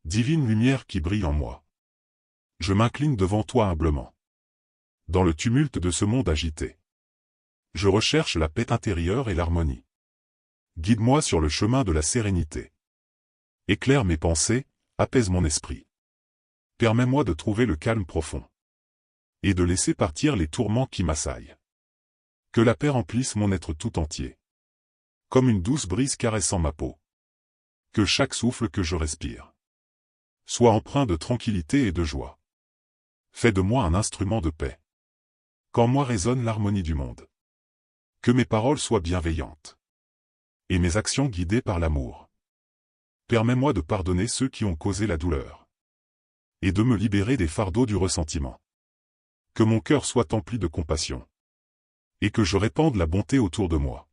Divine lumière qui brille en moi. Je m'incline devant toi humblement. Dans le tumulte de ce monde agité, je recherche la paix intérieure et l'harmonie. Guide-moi sur le chemin de la sérénité. Éclaire mes pensées, apaise mon esprit. Permets-moi de trouver le calme profond. Et de laisser partir les tourments qui m'assaillent. Que la paix remplisse mon être tout entier. Comme une douce brise caressant ma peau. Que chaque souffle que je respire soit empreint de tranquillité et de joie. Fais de moi un instrument de paix. Qu'en moi résonne l'harmonie du monde. Que mes paroles soient bienveillantes. Et mes actions guidées par l'amour. Permets-moi de pardonner ceux qui ont causé la douleur. Et de me libérer des fardeaux du ressentiment. Que mon cœur soit empli de compassion. Et que je répande la bonté autour de moi.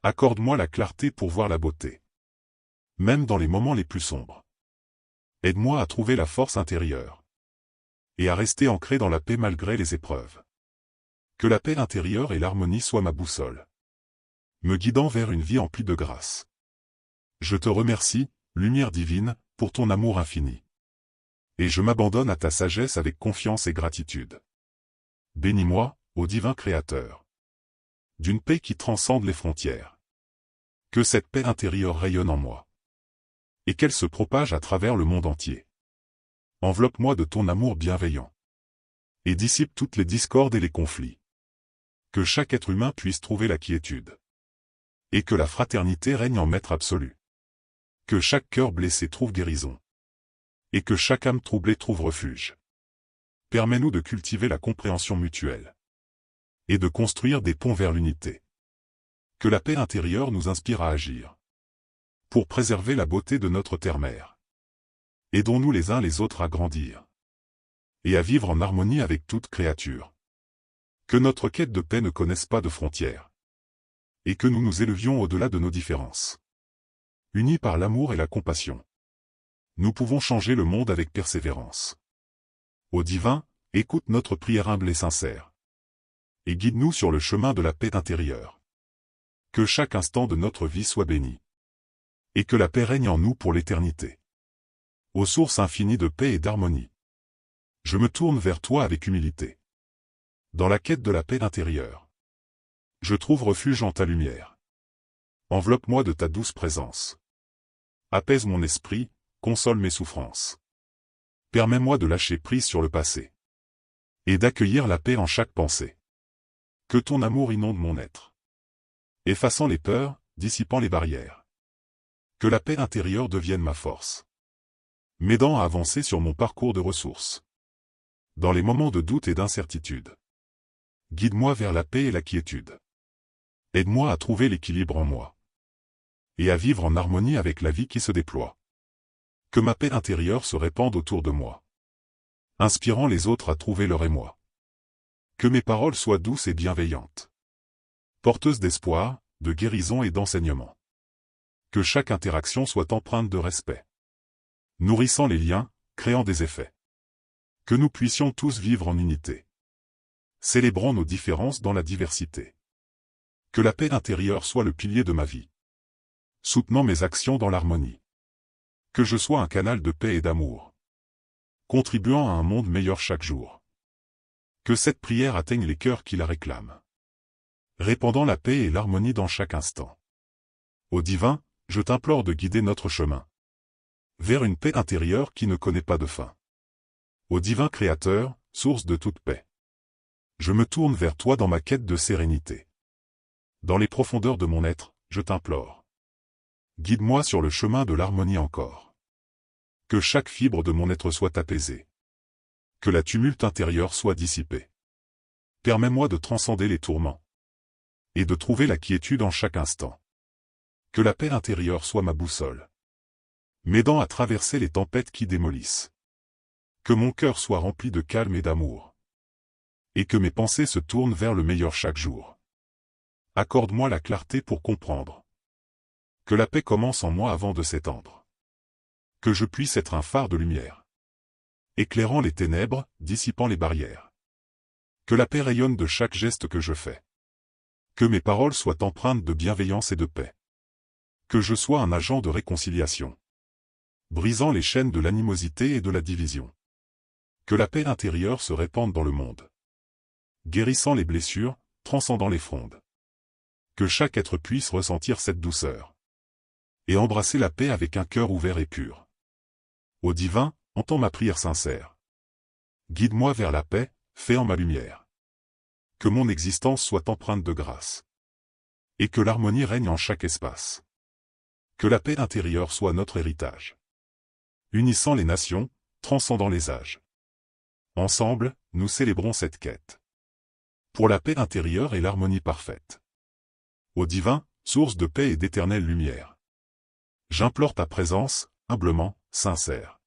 Accorde-moi la clarté pour voir la beauté. Même dans les moments les plus sombres. Aide-moi à trouver la force intérieure. Et à rester ancré dans la paix malgré les épreuves. Que la paix intérieure et l'harmonie soient ma boussole. Me guidant vers une vie emplie de grâce. Je te remercie, lumière divine, pour ton amour infini. Et je m'abandonne à ta sagesse avec confiance et gratitude. Bénis-moi, ô divin Créateur. D'une paix qui transcende les frontières. Que cette paix intérieure rayonne en moi. Et qu'elle se propage à travers le monde entier. Enveloppe-moi de ton amour bienveillant. Et dissipe toutes les discordes et les conflits. Que chaque être humain puisse trouver la quiétude. Et que la fraternité règne en maître absolu. Que chaque cœur blessé trouve guérison. Et que chaque âme troublée trouve refuge. Permets-nous de cultiver la compréhension mutuelle. Et de construire des ponts vers l'unité. Que la paix intérieure nous inspire à agir. Pour préserver la beauté de notre terre-mère. Aidons-nous les uns les autres à grandir. Et à vivre en harmonie avec toute créature. Que notre quête de paix ne connaisse pas de frontières. Et que nous nous élevions au-delà de nos différences. Unis par l'amour et la compassion. Nous pouvons changer le monde avec persévérance. Ô divin, écoute notre prière humble et sincère. Et guide-nous sur le chemin de la paix intérieure. Que chaque instant de notre vie soit béni. Et que la paix règne en nous pour l'éternité. Ô source infinie de paix et d'harmonie. Je me tourne vers toi avec humilité. Dans la quête de la paix intérieure. Je trouve refuge en ta lumière. Enveloppe-moi de ta douce présence. Apaise mon esprit, console mes souffrances. Permets-moi de lâcher prise sur le passé. Et d'accueillir la paix en chaque pensée. Que ton amour inonde mon être. Effaçant les peurs, dissipant les barrières. Que la paix intérieure devienne ma force. M'aidant à avancer sur mon parcours de ressources. Dans les moments de doute et d'incertitude. Guide-moi vers la paix et la quiétude. Aide-moi à trouver l'équilibre en moi. Et à vivre en harmonie avec la vie qui se déploie. Que ma paix intérieure se répande autour de moi. Inspirant les autres à trouver leur émoi. Que mes paroles soient douces et bienveillantes. Porteuses d'espoir, de guérison et d'enseignement. Que chaque interaction soit empreinte de respect. Nourrissant les liens, créant des effets. Que nous puissions tous vivre en unité. Célébrant nos différences dans la diversité. Que la paix intérieure soit le pilier de ma vie. Soutenant mes actions dans l'harmonie. Que je sois un canal de paix et d'amour. Contribuant à un monde meilleur chaque jour. Que cette prière atteigne les cœurs qui la réclament. Répandant la paix et l'harmonie dans chaque instant. Ô divin, je t'implore de guider notre chemin. Vers une paix intérieure qui ne connaît pas de fin. Ô divin Créateur, source de toute paix. Je me tourne vers toi dans ma quête de sérénité. Dans les profondeurs de mon être, je t'implore. Guide-moi sur le chemin de l'harmonie encore. Que chaque fibre de mon être soit apaisée. Que la tumulte intérieure soit dissipée. Permets-moi de transcender les tourments. Et de trouver la quiétude en chaque instant. Que la paix intérieure soit ma boussole. M'aidant à traverser les tempêtes qui démolissent. Que mon cœur soit rempli de calme et d'amour. Et que mes pensées se tournent vers le meilleur chaque jour. Accorde-moi la clarté pour comprendre. Que la paix commence en moi avant de s'étendre. Que je puisse être un phare de lumière. Éclairant les ténèbres, dissipant les barrières. Que la paix rayonne de chaque geste que je fais. Que mes paroles soient empreintes de bienveillance et de paix. Que je sois un agent de réconciliation. brisant les chaînes de l'animosité et de la division. Que la paix intérieure se répande dans le monde, guérissant les blessures, transcendant les frondes. Que chaque être puisse ressentir cette douceur et embrasser la paix avec un cœur ouvert et pur. Ô divin, entends ma prière sincère. Guide-moi vers la paix, fais en ma lumière. Que mon existence soit empreinte de grâce. Et que l'harmonie règne en chaque espace. Que la paix intérieure soit notre héritage. Unissant les nations, transcendant les âges. Ensemble, nous célébrons cette quête. Pour la paix intérieure et l'harmonie parfaite. Ô divin, source de paix et d'éternelle lumière. J'implore ta présence, humblement, sincère.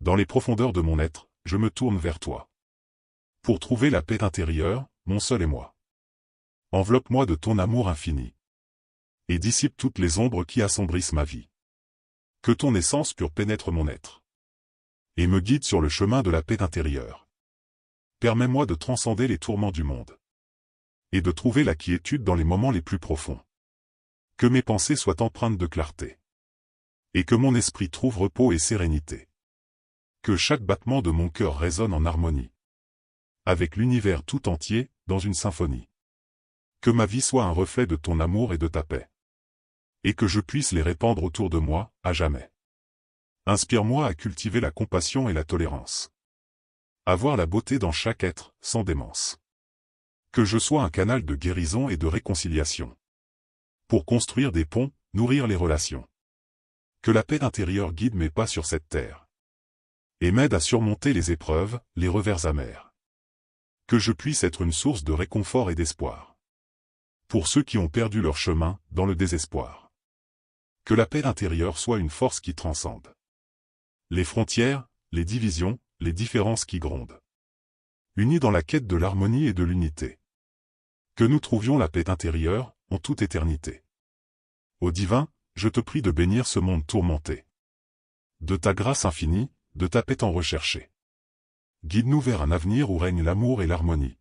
Dans les profondeurs de mon être, je me tourne vers toi. Pour trouver la paix intérieure, mon seul et moi. Enveloppe-moi de ton amour infini. Et dissipe toutes les ombres qui assombrissent ma vie. Que ton essence pure pénètre mon être. Et me guide sur le chemin de la paix intérieure. Permets-moi de transcender les tourments du monde. Et de trouver la quiétude dans les moments les plus profonds. Que mes pensées soient empreintes de clarté. Et que mon esprit trouve repos et sérénité. Que chaque battement de mon cœur résonne en harmonie. Avec l'univers tout entier, dans une symphonie. Que ma vie soit un reflet de ton amour et de ta paix. Et que je puisse les répandre autour de moi, à jamais. Inspire-moi à cultiver la compassion et la tolérance. À voir la beauté dans chaque être, sans démence. Que je sois un canal de guérison et de réconciliation. Pour construire des ponts, nourrir les relations. Que la paix intérieure guide mes pas sur cette terre. Et m'aide à surmonter les épreuves, les revers amers. Que je puisse être une source de réconfort et d'espoir. Pour ceux qui ont perdu leur chemin, dans le désespoir. Que la paix intérieure soit une force qui transcende les frontières, les divisions, les différences qui grondent. Unis dans la quête de l'harmonie et de l'unité. Que nous trouvions la paix intérieure, en toute éternité. Ô divin, je te prie de bénir ce monde tourmenté. De ta grâce infinie, de ta paix tant recherchée. Guide-nous vers un avenir où règne l'amour et l'harmonie.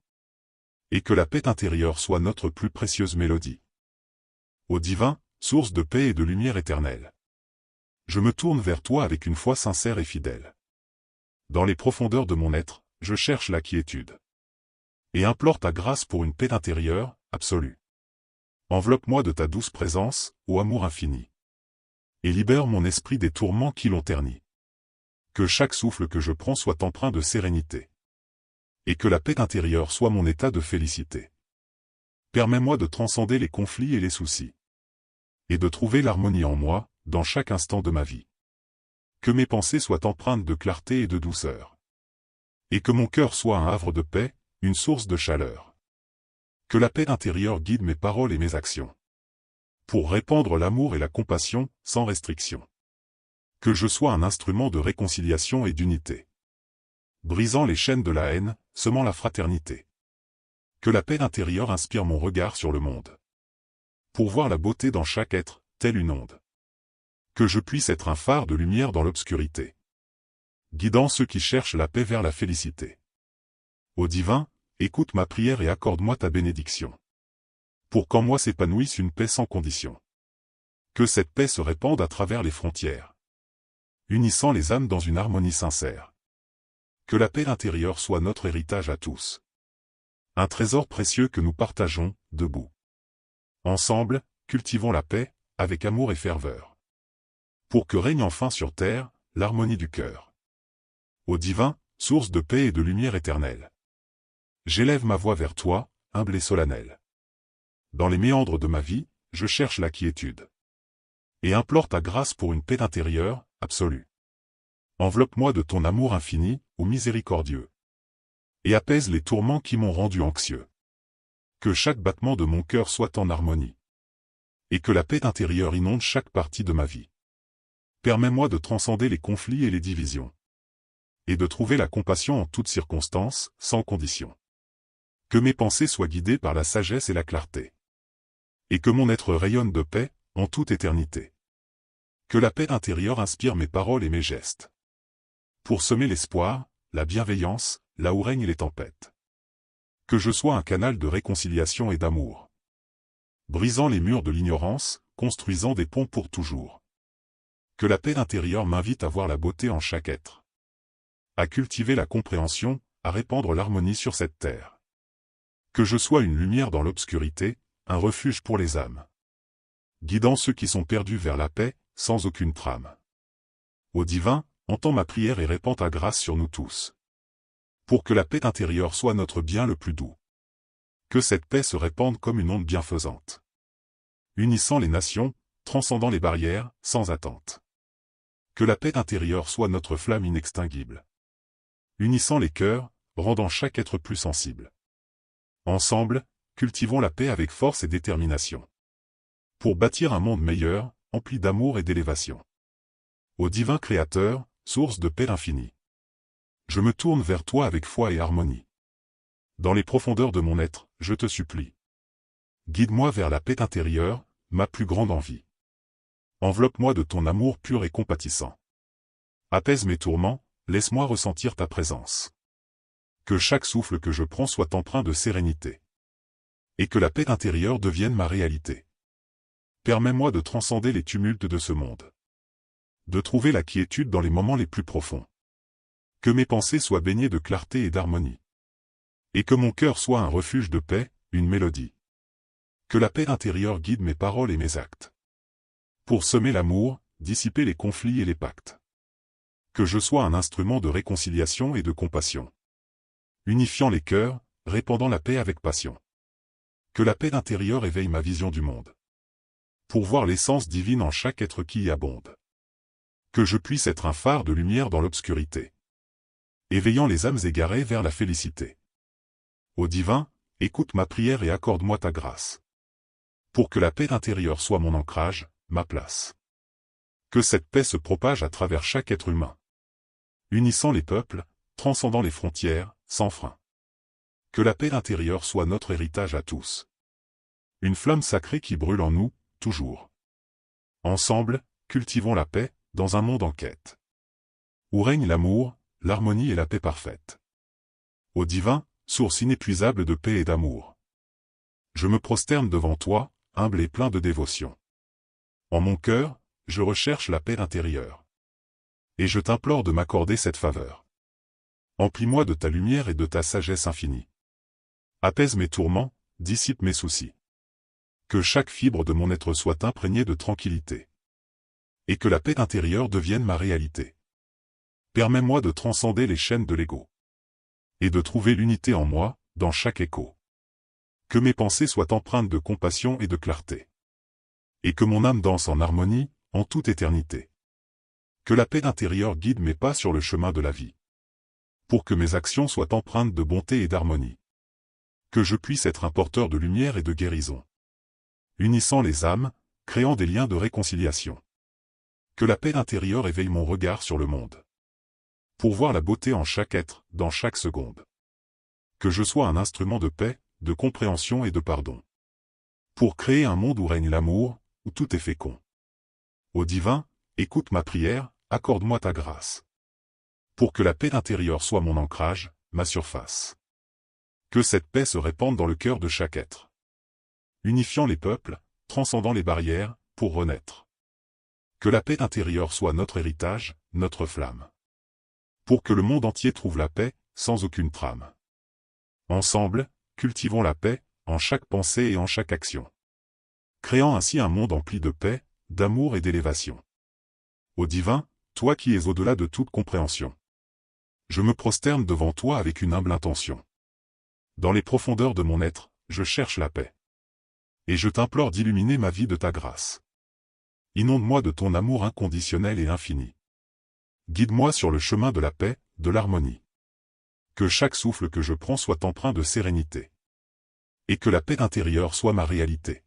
Et que la paix intérieure soit notre plus précieuse mélodie. Ô divin, source de paix et de lumière éternelle. Je me tourne vers toi avec une foi sincère et fidèle. Dans les profondeurs de mon être, je cherche la quiétude. Et implore ta grâce pour une paix intérieure, absolue. Enveloppe-moi de ta douce présence, ô amour infini. Et libère mon esprit des tourments qui l'ont terni. Que chaque souffle que je prends soit empreint de sérénité. Et que la paix intérieure soit mon état de félicité. Permets-moi de transcender les conflits et les soucis. Et de trouver l'harmonie en moi, dans chaque instant de ma vie. Que mes pensées soient empreintes de clarté et de douceur. Et que mon cœur soit un havre de paix, une source de chaleur. Que la paix intérieure guide mes paroles et mes actions. Pour répandre l'amour et la compassion, sans restriction. Que je sois un instrument de réconciliation et d'unité. Brisant les chaînes de la haine, semant la fraternité. Que la paix intérieure inspire mon regard sur le monde. Pour voir la beauté dans chaque être, telle une onde. Que je puisse être un phare de lumière dans l'obscurité. Guidant ceux qui cherchent la paix vers la félicité. Ô divin, écoute ma prière et accorde-moi ta bénédiction. Pour qu'en moi s'épanouisse une paix sans condition. Que cette paix se répande à travers les frontières. Unissant les âmes dans une harmonie sincère. Que la paix intérieure soit notre héritage à tous. Un trésor précieux que nous partageons, debout. Ensemble, cultivons la paix, avec amour et ferveur. Pour que règne enfin sur terre, l'harmonie du cœur. Ô divin, source de paix et de lumière éternelle. J'élève ma voix vers toi, humble et solennel. Dans les méandres de ma vie, je cherche la quiétude. Et implore ta grâce pour une paix intérieure, absolue. Enveloppe-moi de ton amour infini, ô miséricordieux. Et apaise les tourments qui m'ont rendu anxieux. Que chaque battement de mon cœur soit en harmonie. Et que la paix intérieure inonde chaque partie de ma vie. Permets-moi de transcender les conflits et les divisions. Et de trouver la compassion en toutes circonstances, sans condition. Que mes pensées soient guidées par la sagesse et la clarté. Et que mon être rayonne de paix, en toute éternité. Que la paix intérieure inspire mes paroles et mes gestes. Pour semer l'espoir, la bienveillance, là où règnent les tempêtes. Que je sois un canal de réconciliation et d'amour. Brisant les murs de l'ignorance, construisant des ponts pour toujours. Que la paix intérieure m'invite à voir la beauté en chaque être. À cultiver la compréhension, à répandre l'harmonie sur cette terre. Que je sois une lumière dans l'obscurité, un refuge pour les âmes. Guidant ceux qui sont perdus vers la paix, sans aucune trame. Ô divin, entends ma prière et répands ta grâce sur nous tous. Pour que la paix intérieure soit notre bien le plus doux. Que cette paix se répande comme une onde bienfaisante. Unissant les nations, transcendant les barrières, sans attente. Que la paix intérieure soit notre flamme inextinguible. Unissant les cœurs, rendant chaque être plus sensible. Ensemble, cultivons la paix avec force et détermination. Pour bâtir un monde meilleur, empli d'amour et d'élévation. Ô divin Créateur, source de paix infinie. Je me tourne vers toi avec foi et harmonie. Dans les profondeurs de mon être, je te supplie. Guide-moi vers la paix intérieure, ma plus grande envie. Enveloppe-moi de ton amour pur et compatissant. Apaise mes tourments, laisse-moi ressentir ta présence. Que chaque souffle que je prends soit empreint de sérénité. Et que la paix intérieure devienne ma réalité. Permets-moi de transcender les tumultes de ce monde. De trouver la quiétude dans les moments les plus profonds. Que mes pensées soient baignées de clarté et d'harmonie. Et que mon cœur soit un refuge de paix, une mélodie. Que la paix intérieure guide mes paroles et mes actes. Pour semer l'amour, dissiper les conflits et les pactes. Que je sois un instrument de réconciliation et de compassion. Unifiant les cœurs, répandant la paix avec passion. Que la paix intérieure éveille ma vision du monde. Pour voir l'essence divine en chaque être qui y abonde. Que je puisse être un phare de lumière dans l'obscurité. Éveillant les âmes égarées vers la félicité. Ô divin, écoute ma prière et accorde-moi ta grâce. Pour que la paix intérieure soit mon ancrage, ma place. Que cette paix se propage à travers chaque être humain. Unissant les peuples, transcendant les frontières, sans frein. Que la paix intérieure soit notre héritage à tous. Une flamme sacrée qui brûle en nous, toujours. Ensemble, cultivons la paix, dans un monde en quête. Où règne l'amour, l'harmonie et la paix parfaite. Ô divin, source inépuisable de paix et d'amour. Je me prosterne devant toi, humble et plein de dévotion. En mon cœur, je recherche la paix intérieure. Et je t'implore de m'accorder cette faveur. Emplis-moi de ta lumière et de ta sagesse infinie. Apaise mes tourments, dissipe mes soucis. Que chaque fibre de mon être soit imprégnée de tranquillité. Et que la paix intérieure devienne ma réalité. Permets-moi de transcender les chaînes de l'ego. Et de trouver l'unité en moi, dans chaque écho. Que mes pensées soient empreintes de compassion et de clarté. Et que mon âme danse en harmonie, en toute éternité. Que la paix intérieure guide mes pas sur le chemin de la vie. Pour que mes actions soient empreintes de bonté et d'harmonie. Que je puisse être un porteur de lumière et de guérison. Unissant les âmes, créant des liens de réconciliation. Que la paix intérieure éveille mon regard sur le monde. Pour voir la beauté en chaque être, dans chaque seconde. Que je sois un instrument de paix, de compréhension et de pardon. Pour créer un monde où règne l'amour, où tout est fécond. Ô divin, écoute ma prière, accorde-moi ta grâce. Pour que la paix intérieure soit mon ancrage, ma surface. Que cette paix se répande dans le cœur de chaque être. Unifiant les peuples, transcendant les barrières, pour renaître. Que la paix intérieure soit notre héritage, notre flamme. Pour que le monde entier trouve la paix, sans aucune trame. Ensemble, cultivons la paix, en chaque pensée et en chaque action. Créant ainsi un monde empli de paix, d'amour et d'élévation. Ô divin, toi qui es au-delà de toute compréhension. Je me prosterne devant toi avec une humble intention. Dans les profondeurs de mon être, je cherche la paix. Et je t'implore d'illuminer ma vie de ta grâce. Inonde-moi de ton amour inconditionnel et infini. Guide-moi sur le chemin de la paix, de l'harmonie. Que chaque souffle que je prends soit empreint de sérénité. Et que la paix intérieure soit ma réalité.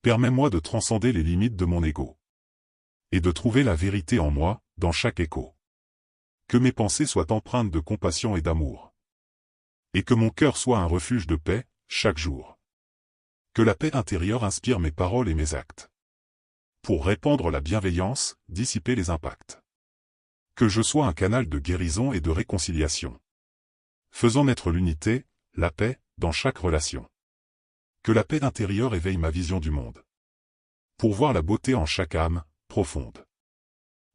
Permets-moi de transcender les limites de mon ego. Et de trouver la vérité en moi, dans chaque écho. Que mes pensées soient empreintes de compassion et d'amour. Et que mon cœur soit un refuge de paix, chaque jour. Que la paix intérieure inspire mes paroles et mes actes. Pour répandre la bienveillance, dissiper les impacts. Que je sois un canal de guérison et de réconciliation. Faisant naître l'unité, la paix, dans chaque relation. Que la paix intérieure éveille ma vision du monde. Pour voir la beauté en chaque âme, profonde.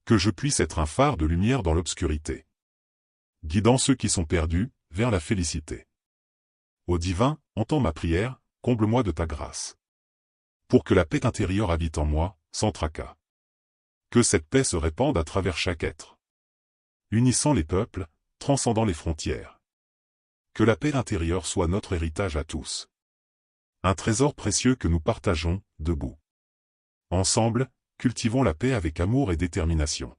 Que je puisse être un phare de lumière dans l'obscurité, guidant ceux qui sont perdus, vers la félicité. Ô divin, entends ma prière, comble-moi de ta grâce. Pour que la paix intérieure habite en moi, sans tracas. Que cette paix se répande à travers chaque être, unissant les peuples, transcendant les frontières. Que la paix intérieure soit notre héritage à tous. Un trésor précieux que nous partageons, debout. Ensemble, cultivons la paix avec amour et détermination.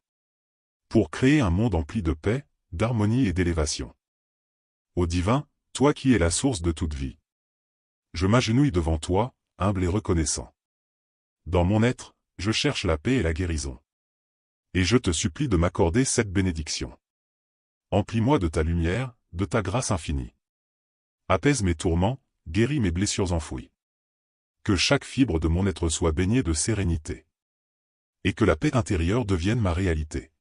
Pour créer un monde empli de paix, d'harmonie et d'élévation. Ô divin, toi qui es la source de toute vie. Je m'agenouille devant toi, humble et reconnaissant. Dans mon être, je cherche la paix et la guérison. Et je te supplie de m'accorder cette bénédiction. Emplis-moi de ta lumière, de ta grâce infinie. Apaise mes tourments, guéris mes blessures enfouies. Que chaque fibre de mon être soit baignée de sérénité. Et que la paix intérieure devienne ma réalité.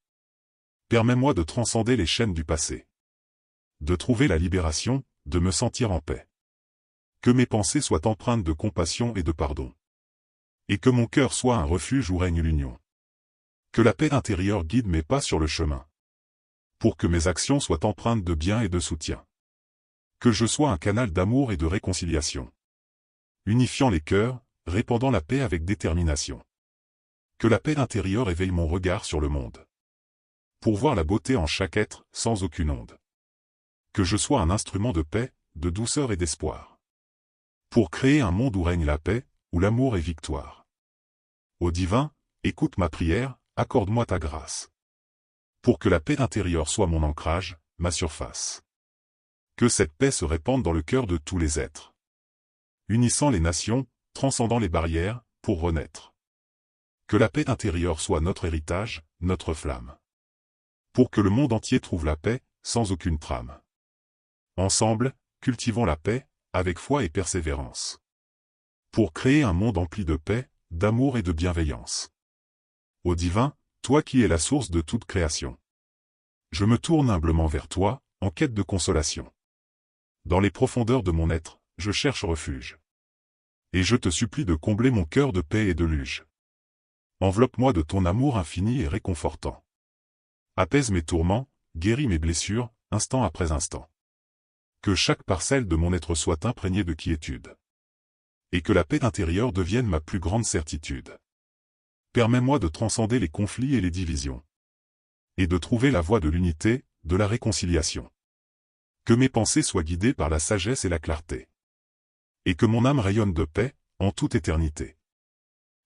Permets-moi de transcender les chaînes du passé. De trouver la libération, de me sentir en paix. Que mes pensées soient empreintes de compassion et de pardon. Et que mon cœur soit un refuge où règne l'union. Que la paix intérieure guide mes pas sur le chemin. Pour que mes actions soient empreintes de bien et de soutien. Que je sois un canal d'amour et de réconciliation. Unifiant les cœurs, répandant la paix avec détermination. Que la paix intérieure éveille mon regard sur le monde. Pour voir la beauté en chaque être, sans aucune onde. Que je sois un instrument de paix, de douceur et d'espoir. Pour créer un monde où règne la paix, où l'amour est victoire. Ô divin, écoute ma prière, accorde-moi ta grâce. Pour que la paix intérieure soit mon ancrage, ma surface. Que cette paix se répande dans le cœur de tous les êtres. Unissant les nations, transcendant les barrières, pour renaître. Que la paix intérieure soit notre héritage, notre flamme. Pour que le monde entier trouve la paix, sans aucune trame. Ensemble, cultivons la paix, avec foi et persévérance. Pour créer un monde empli de paix, d'amour et de bienveillance. Ô divin, toi qui es la source de toute création. Je me tourne humblement vers toi, en quête de consolation. Dans les profondeurs de mon être, je cherche refuge. Et je te supplie de combler mon cœur de paix et de luge. Enveloppe-moi de ton amour infini et réconfortant. Apaise mes tourments, guéris mes blessures, instant après instant. Que chaque parcelle de mon être soit imprégnée de quiétude. Et que la paix intérieure devienne ma plus grande certitude. Permets-moi de transcender les conflits et les divisions. Et de trouver la voie de l'unité, de la réconciliation. Que mes pensées soient guidées par la sagesse et la clarté. Et que mon âme rayonne de paix, en toute éternité.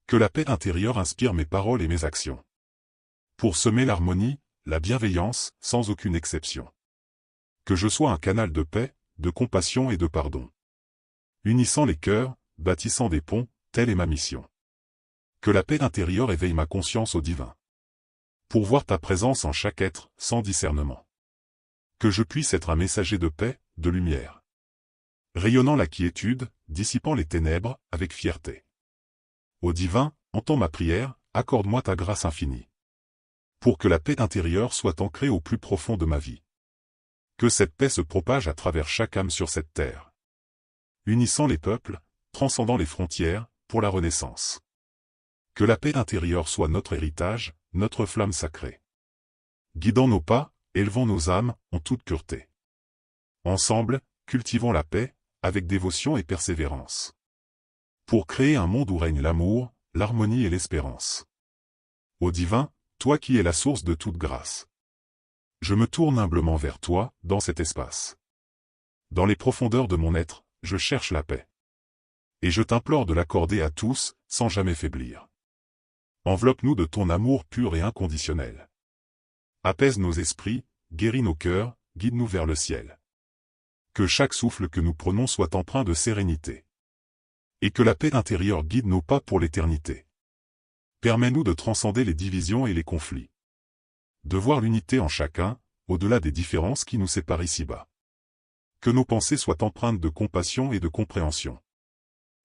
Que la paix intérieure inspire mes paroles et mes actions. Pour semer l'harmonie, la bienveillance, sans aucune exception. Que je sois un canal de paix, de compassion et de pardon. Unissant les cœurs, bâtissant des ponts, telle est ma mission. Que la paix intérieure éveille ma conscience au divin. Pour voir ta présence en chaque être, sans discernement. Que je puisse être un messager de paix, de lumière. Rayonnant la quiétude, dissipant les ténèbres, avec fierté. Ô divin, entends ma prière, accorde-moi ta grâce infinie. Pour que la paix intérieure soit ancrée au plus profond de ma vie. Que cette paix se propage à travers chaque âme sur cette terre. Unissant les peuples, transcendant les frontières, pour la renaissance. Que la paix intérieure soit notre héritage, notre flamme sacrée. Guidant nos pas, élevant nos âmes, en toute pureté. Ensemble, cultivons la paix, avec dévotion et persévérance. Pour créer un monde où règne l'amour, l'harmonie et l'espérance. Ô divin, toi qui es la source de toute grâce. Je me tourne humblement vers toi, dans cet espace. Dans les profondeurs de mon être, je cherche la paix. Et je t'implore de l'accorder à tous, sans jamais faiblir. Enveloppe-nous de ton amour pur et inconditionnel. Apaise nos esprits, guéris nos cœurs, guide-nous vers le ciel. Que chaque souffle que nous prenons soit empreint de sérénité. Et que la paix intérieure guide nos pas pour l'éternité. Permets-nous de transcender les divisions et les conflits. De voir l'unité en chacun, au-delà des différences qui nous séparent ici-bas. Que nos pensées soient empreintes de compassion et de compréhension.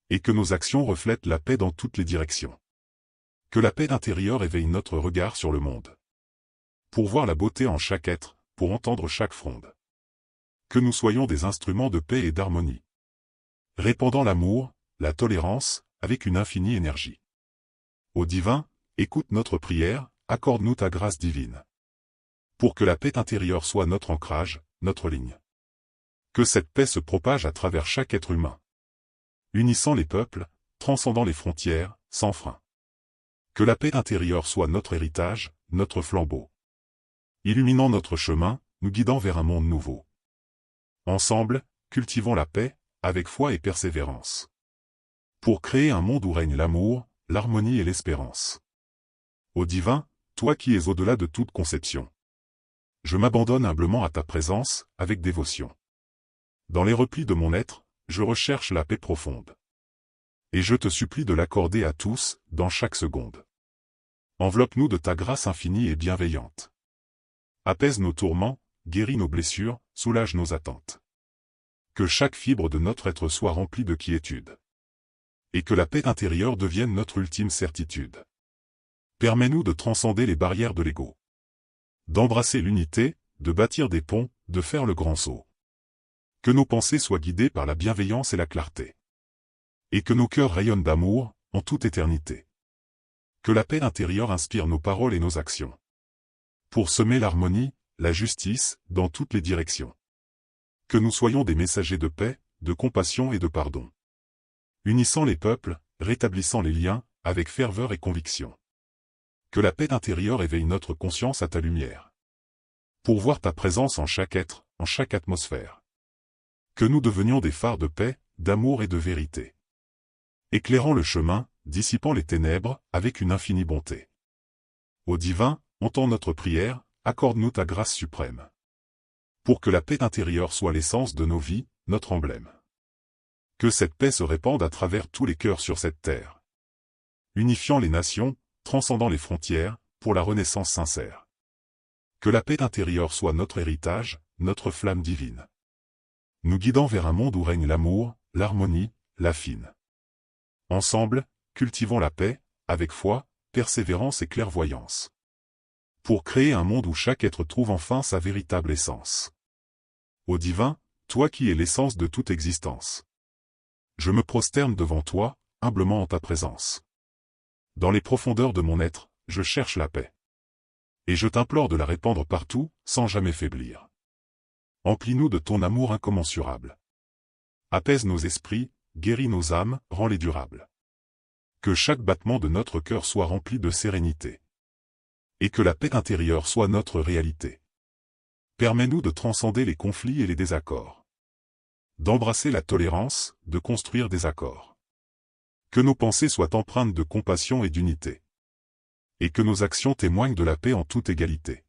Et que nos actions reflètent la paix dans toutes les directions. Que la paix intérieure éveille notre regard sur le monde. Pour voir la beauté en chaque être, pour entendre chaque fronde. Que nous soyons des instruments de paix et d'harmonie. Répandant l'amour, la tolérance, avec une infinie énergie. Ô divin, écoute notre prière, accorde-nous ta grâce divine. Pour que la paix intérieure soit notre ancrage, notre ligne. Que cette paix se propage à travers chaque être humain. Unissant les peuples, transcendant les frontières, sans frein. Que la paix intérieure soit notre héritage, notre flambeau. Illuminant notre chemin, nous guidant vers un monde nouveau. Ensemble, cultivons la paix, avec foi et persévérance. Pour créer un monde où règne l'amour, l'harmonie et l'espérance. Ô divin, toi qui es au-delà de toute conception. Je m'abandonne humblement à ta présence, avec dévotion. Dans les replis de mon être, je recherche la paix profonde. Et je te supplie de l'accorder à tous, dans chaque seconde. Enveloppe-nous de ta grâce infinie et bienveillante. Apaise nos tourments, guéris nos blessures, soulage nos attentes. Que chaque fibre de notre être soit remplie de quiétude. Et que la paix intérieure devienne notre ultime certitude. Permets-nous de transcender les barrières de l'ego. D'embrasser l'unité, de bâtir des ponts, de faire le grand saut. Que nos pensées soient guidées par la bienveillance et la clarté. Et que nos cœurs rayonnent d'amour, en toute éternité. Que la paix intérieure inspire nos paroles et nos actions. Pour semer l'harmonie, la justice, dans toutes les directions. Que nous soyons des messagers de paix, de compassion et de pardon. Unissant les peuples, rétablissant les liens, avec ferveur et conviction. Que la paix intérieure éveille notre conscience à ta lumière. Pour voir ta présence en chaque être, en chaque atmosphère. Que nous devenions des phares de paix, d'amour et de vérité. Éclairant le chemin, dissipant les ténèbres, avec une infinie bonté. Ô divin, entends notre prière, accorde-nous ta grâce suprême. Pour que la paix intérieure soit l'essence de nos vies, notre emblème. Que cette paix se répande à travers tous les cœurs sur cette terre. Unifiant les nations, transcendant les frontières, pour la renaissance sincère. Que la paix intérieure soit notre héritage, notre flamme divine. Nous guidant vers un monde où règne l'amour, l'harmonie, la fine. Ensemble, cultivons la paix, avec foi, persévérance et clairvoyance. Pour créer un monde où chaque être trouve enfin sa véritable essence. Ô divin, toi qui es l'essence de toute existence. Je me prosterne devant toi, humblement en ta présence. Dans les profondeurs de mon être, je cherche la paix. Et je t'implore de la répandre partout, sans jamais faiblir. Emplis-nous de ton amour incommensurable. Apaise nos esprits, guéris nos âmes, rends-les durables. Que chaque battement de notre cœur soit rempli de sérénité. Et que la paix intérieure soit notre réalité. Permets-nous de transcender les conflits et les désaccords. D'embrasser la tolérance, de construire des accords. Que nos pensées soient empreintes de compassion et d'unité. Et que nos actions témoignent de la paix en toute égalité.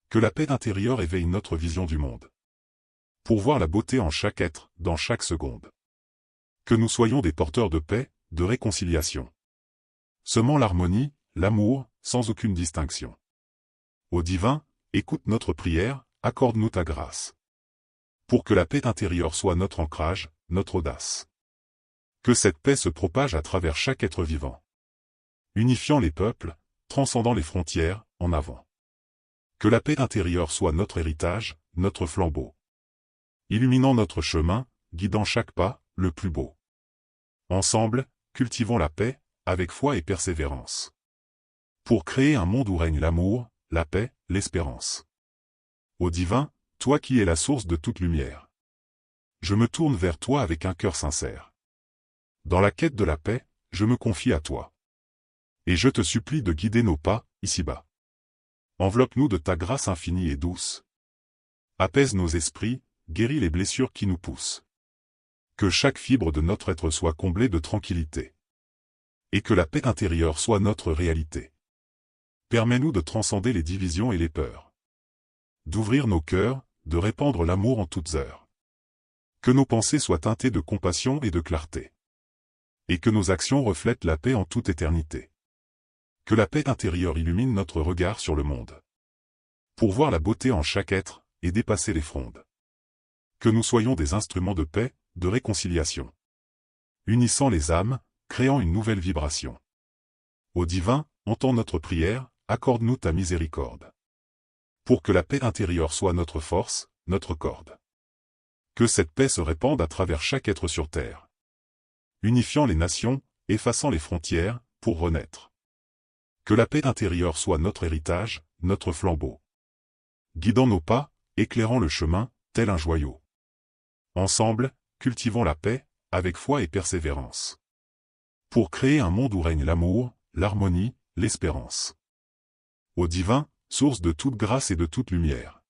Que la paix intérieure éveille notre vision du monde. Pour voir la beauté en chaque être, dans chaque seconde. Que nous soyons des porteurs de paix, de réconciliation. Semant l'harmonie, l'amour, sans aucune distinction. Ô divin, écoute notre prière, accorde-nous ta grâce. Pour que la paix intérieure soit notre ancrage, notre audace. Que cette paix se propage à travers chaque être vivant. Unifiant les peuples, transcendant les frontières, en avant. Que la paix intérieure soit notre héritage, notre flambeau. Illuminant notre chemin, guidant chaque pas, le plus beau. Ensemble, cultivons la paix, avec foi et persévérance. Pour créer un monde où règne l'amour, la paix, l'espérance. Ô divin, toi qui es la source de toute lumière. Je me tourne vers toi avec un cœur sincère. Dans la quête de la paix, je me confie à toi. Et je te supplie de guider nos pas, ici-bas. Enveloppe-nous de ta grâce infinie et douce. Apaise nos esprits, guéris les blessures qui nous poussent. Que chaque fibre de notre être soit comblée de tranquillité. Et que la paix intérieure soit notre réalité. Permets-nous de transcender les divisions et les peurs. D'ouvrir nos cœurs, de répandre l'amour en toutes heures. Que nos pensées soient teintées de compassion et de clarté. Et que nos actions reflètent la paix en toute éternité. Que la paix intérieure illumine notre regard sur le monde. Pour voir la beauté en chaque être, et dépasser les frondes. Que nous soyons des instruments de paix, de réconciliation. Unissant les âmes, créant une nouvelle vibration. Ô divin, entends notre prière, accorde-nous ta miséricorde. Pour que la paix intérieure soit notre force, notre corde. Que cette paix se répande à travers chaque être sur terre. Unifiant les nations, effaçant les frontières, pour renaître. Que la paix intérieure soit notre héritage, notre flambeau. Guidant nos pas, éclairant le chemin, tel un joyau. Ensemble, cultivons la paix, avec foi et persévérance. Pour créer un monde où règne l'amour, l'harmonie, l'espérance. Ô divin, source de toute grâce et de toute lumière.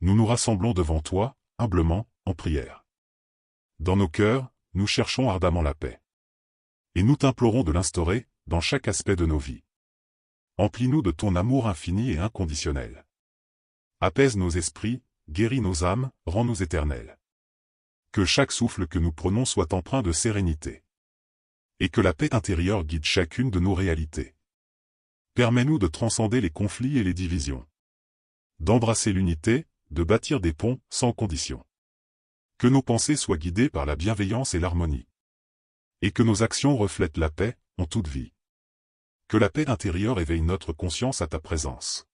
Nous nous rassemblons devant toi, humblement, en prière. Dans nos cœurs, nous cherchons ardemment la paix. Et nous t'implorons de l'instaurer, dans chaque aspect de nos vies. Emplis-nous de ton amour infini et inconditionnel. Apaise nos esprits, guéris nos âmes, rends-nous éternels. Que chaque souffle que nous prenons soit empreint de sérénité. Et que la paix intérieure guide chacune de nos réalités. Permets-nous de transcender les conflits et les divisions. D'embrasser l'unité, de bâtir des ponts, sans condition. Que nos pensées soient guidées par la bienveillance et l'harmonie. Et que nos actions reflètent la paix, en toute vie. Que la paix intérieure éveille notre conscience à ta présence.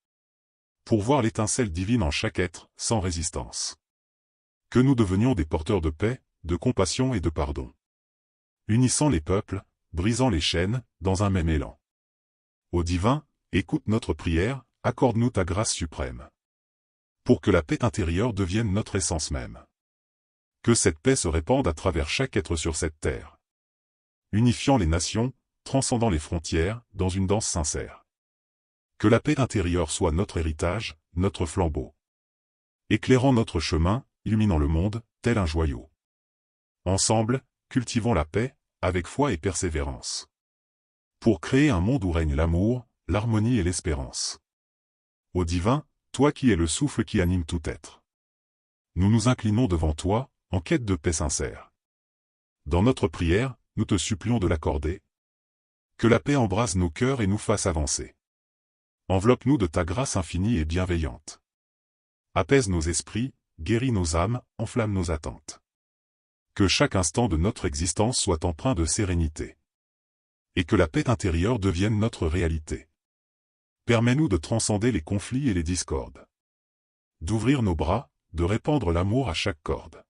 Pour voir l'étincelle divine en chaque être, sans résistance. Que nous devenions des porteurs de paix, de compassion et de pardon. Unissant les peuples, brisant les chaînes, dans un même élan. Ô divin, écoute notre prière, accorde-nous ta grâce suprême. Pour que la paix intérieure devienne notre essence même. Que cette paix se répande à travers chaque être sur cette terre. Unifiant les nations, transcendant les frontières, dans une danse sincère. Que la paix intérieure soit notre héritage, notre flambeau. Éclairant notre chemin, illuminant le monde, tel un joyau. Ensemble, cultivons la paix, avec foi et persévérance. Pour créer un monde où règne l'amour, l'harmonie et l'espérance. Ô divin, toi qui es le souffle qui anime tout être. Nous nous inclinons devant toi, en quête de paix sincère. Dans notre prière, nous te supplions de l'accorder. Que la paix embrasse nos cœurs et nous fasse avancer. Enveloppe-nous de ta grâce infinie et bienveillante. Apaise nos esprits, guéris nos âmes, enflamme nos attentes. Que chaque instant de notre existence soit empreint de sérénité. Et que la paix intérieure devienne notre réalité. Permets-nous de transcender les conflits et les discordes. D'ouvrir nos bras, de répandre l'amour à chaque corde.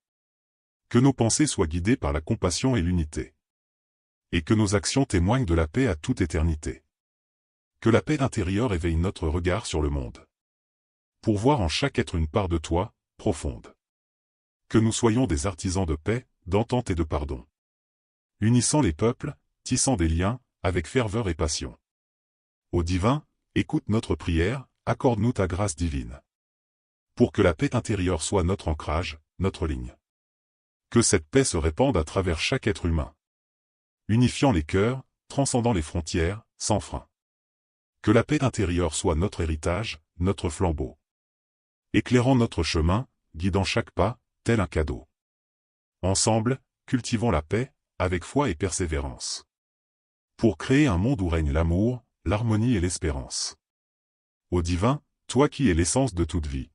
Que nos pensées soient guidées par la compassion et l'unité. Et que nos actions témoignent de la paix à toute éternité. Que la paix intérieure éveille notre regard sur le monde. Pour voir en chaque être une part de toi, profonde. Que nous soyons des artisans de paix, d'entente et de pardon. Unissant les peuples, tissant des liens, avec ferveur et passion. Ô divin, écoute notre prière, accorde-nous ta grâce divine. Pour que la paix intérieure soit notre ancrage, notre ligne. Que cette paix se répande à travers chaque être humain. Unifiant les cœurs, transcendant les frontières, sans frein. Que la paix intérieure soit notre héritage, notre flambeau. Éclairant notre chemin, guidant chaque pas, tel un cadeau. Ensemble, cultivons la paix, avec foi et persévérance. Pour créer un monde où règne l'amour, l'harmonie et l'espérance. Ô divin, toi qui es l'essence de toute vie.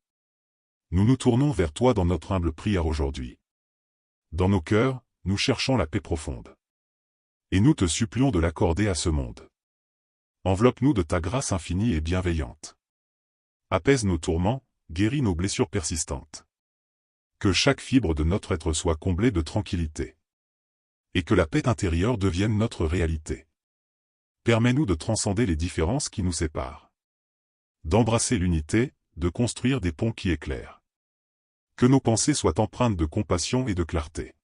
Nous nous tournons vers toi dans notre humble prière aujourd'hui. Dans nos cœurs, nous cherchons la paix profonde. Et nous te supplions de l'accorder à ce monde. Enveloppe-nous de ta grâce infinie et bienveillante. Apaise nos tourments, guéris nos blessures persistantes. Que chaque fibre de notre être soit comblée de tranquillité. Et que la paix intérieure devienne notre réalité. Permets-nous de transcender les différences qui nous séparent. D'embrasser l'unité, de construire des ponts qui éclairent. Que nos pensées soient empreintes de compassion et de clarté.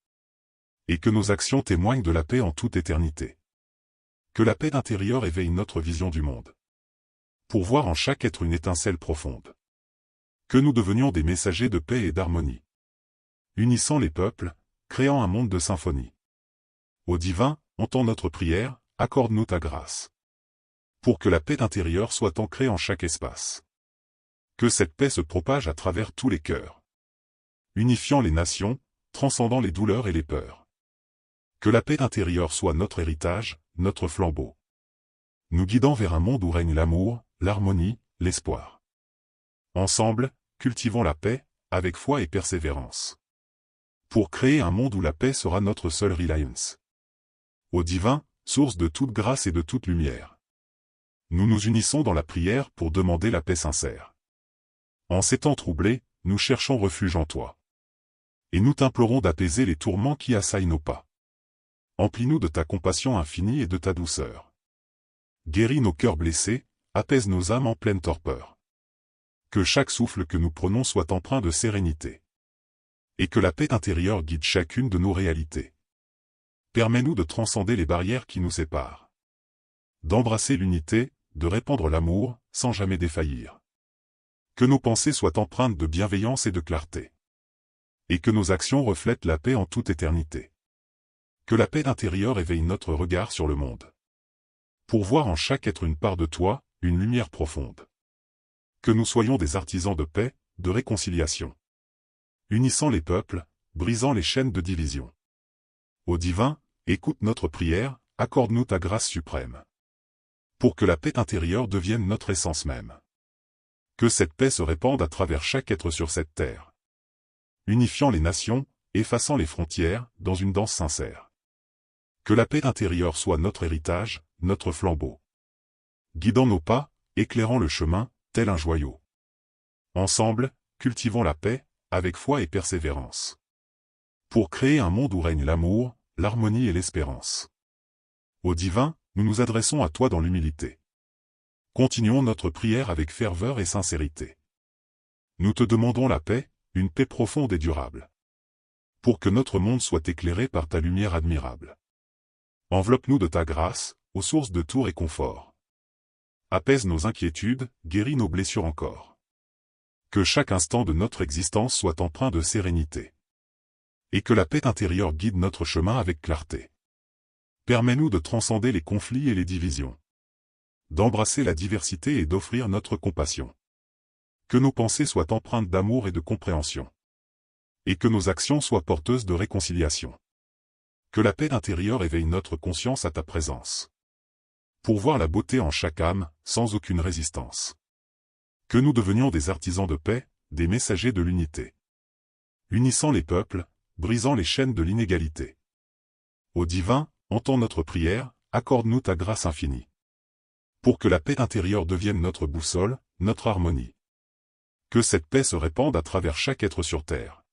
Et que nos actions témoignent de la paix en toute éternité. Que la paix intérieure éveille notre vision du monde. Pour voir en chaque être une étincelle profonde. Que nous devenions des messagers de paix et d'harmonie. Unissant les peuples, créant un monde de symphonie. Ô divin, entends notre prière, accorde-nous ta grâce. Pour que la paix intérieure soit ancrée en chaque espace. Que cette paix se propage à travers tous les cœurs. Unifiant les nations, transcendant les douleurs et les peurs. Que la paix intérieure soit notre héritage, notre flambeau. Nous guidant vers un monde où règne l'amour, l'harmonie, l'espoir. Ensemble, cultivons la paix, avec foi et persévérance. Pour créer un monde où la paix sera notre seule reliance. Ô divin, source de toute grâce et de toute lumière. Nous nous unissons dans la prière pour demander la paix sincère. En ces temps troublés, nous cherchons refuge en toi. Et nous t'implorons d'apaiser les tourments qui assaillent nos pas. Emplis-nous de ta compassion infinie et de ta douceur. Guéris nos cœurs blessés, apaise nos âmes en pleine torpeur. Que chaque souffle que nous prenons soit empreint de sérénité. Et que la paix intérieure guide chacune de nos réalités. Permets-nous de transcender les barrières qui nous séparent. D'embrasser l'unité, de répandre l'amour, sans jamais défaillir. Que nos pensées soient empreintes de bienveillance et de clarté. Et que nos actions reflètent la paix en toute éternité. Que la paix intérieure éveille notre regard sur le monde. Pour voir en chaque être une part de toi, une lumière profonde. Que nous soyons des artisans de paix, de réconciliation. Unissant les peuples, brisant les chaînes de division. Ô divin, écoute notre prière, accorde-nous ta grâce suprême. Pour que la paix intérieure devienne notre essence même. Que cette paix se répande à travers chaque être sur cette terre. Unifiant les nations, effaçant les frontières, dans une danse sincère. Que la paix intérieure soit notre héritage, notre flambeau. Guidant nos pas, éclairant le chemin, tel un joyau. Ensemble, cultivons la paix, avec foi et persévérance. Pour créer un monde où règne l'amour, l'harmonie et l'espérance. Ô divin, nous nous adressons à toi dans l'humilité. Continuons notre prière avec ferveur et sincérité. Nous te demandons la paix, une paix profonde et durable. Pour que notre monde soit éclairé par ta lumière admirable. Enveloppe-nous de ta grâce, aux sources de tout réconfort. Apaise nos inquiétudes, guéris nos blessures encore. Que chaque instant de notre existence soit empreint de sérénité. Et que la paix intérieure guide notre chemin avec clarté. Permets-nous de transcender les conflits et les divisions. D'embrasser la diversité et d'offrir notre compassion. Que nos pensées soient empreintes d'amour et de compréhension. Et que nos actions soient porteuses de réconciliation. Que la paix intérieure éveille notre conscience à ta présence. Pour voir la beauté en chaque âme, sans aucune résistance. Que nous devenions des artisans de paix, des messagers de l'unité. Unissant les peuples, brisant les chaînes de l'inégalité. Ô divin, entends notre prière, accorde-nous ta grâce infinie. Pour que la paix intérieure devienne notre boussole, notre harmonie. Que cette paix se répande à travers chaque être sur terre.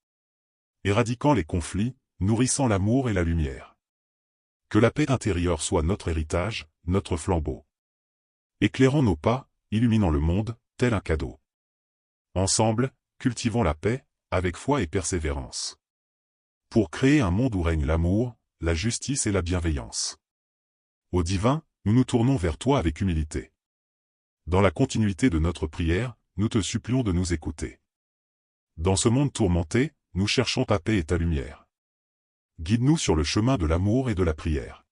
Éradiquant les conflits, nourrissant l'amour et la lumière. Que la paix intérieure soit notre héritage, notre flambeau. Éclairant nos pas, illuminant le monde, tel un cadeau. Ensemble, cultivons la paix, avec foi et persévérance. Pour créer un monde où règne l'amour, la justice et la bienveillance. Ô divin, nous nous tournons vers toi avec humilité. Dans la continuité de notre prière, nous te supplions de nous écouter. Dans ce monde tourmenté, nous cherchons ta paix et ta lumière. Guide-nous sur le chemin de l'amour et de la prière.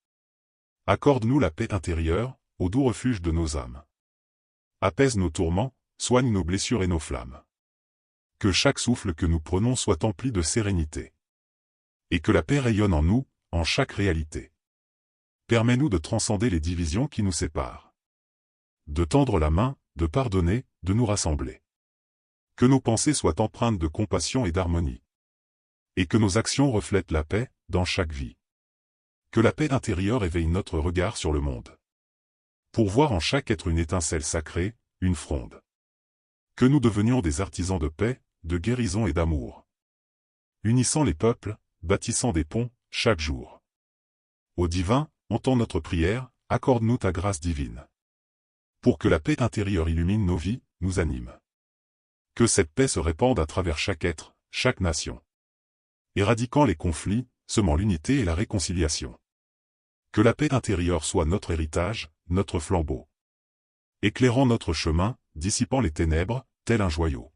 Accorde-nous la paix intérieure, au doux refuge de nos âmes. Apaise nos tourments, soigne nos blessures et nos flammes. Que chaque souffle que nous prenons soit empli de sérénité. Et que la paix rayonne en nous, en chaque réalité. Permets-nous de transcender les divisions qui nous séparent. De tendre la main, de pardonner, de nous rassembler. Que nos pensées soient empreintes de compassion et d'harmonie. Et que nos actions reflètent la paix, dans chaque vie. Que la paix intérieure éveille notre regard sur le monde. Pour voir en chaque être une étincelle sacrée, une fronde. Que nous devenions des artisans de paix, de guérison et d'amour. Unissant les peuples, bâtissant des ponts, chaque jour. Ô divin, entends notre prière, accorde-nous ta grâce divine. Pour que la paix intérieure illumine nos vies, nous anime. Que cette paix se répande à travers chaque être, chaque nation. Éradiquant les conflits, semant l'unité et la réconciliation. Que la paix intérieure soit notre héritage, notre flambeau. Éclairant notre chemin, dissipant les ténèbres, tel un joyau.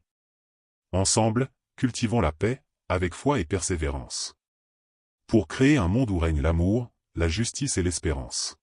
Ensemble, cultivons la paix, avec foi et persévérance. Pour créer un monde où règne l'amour, la justice et l'espérance.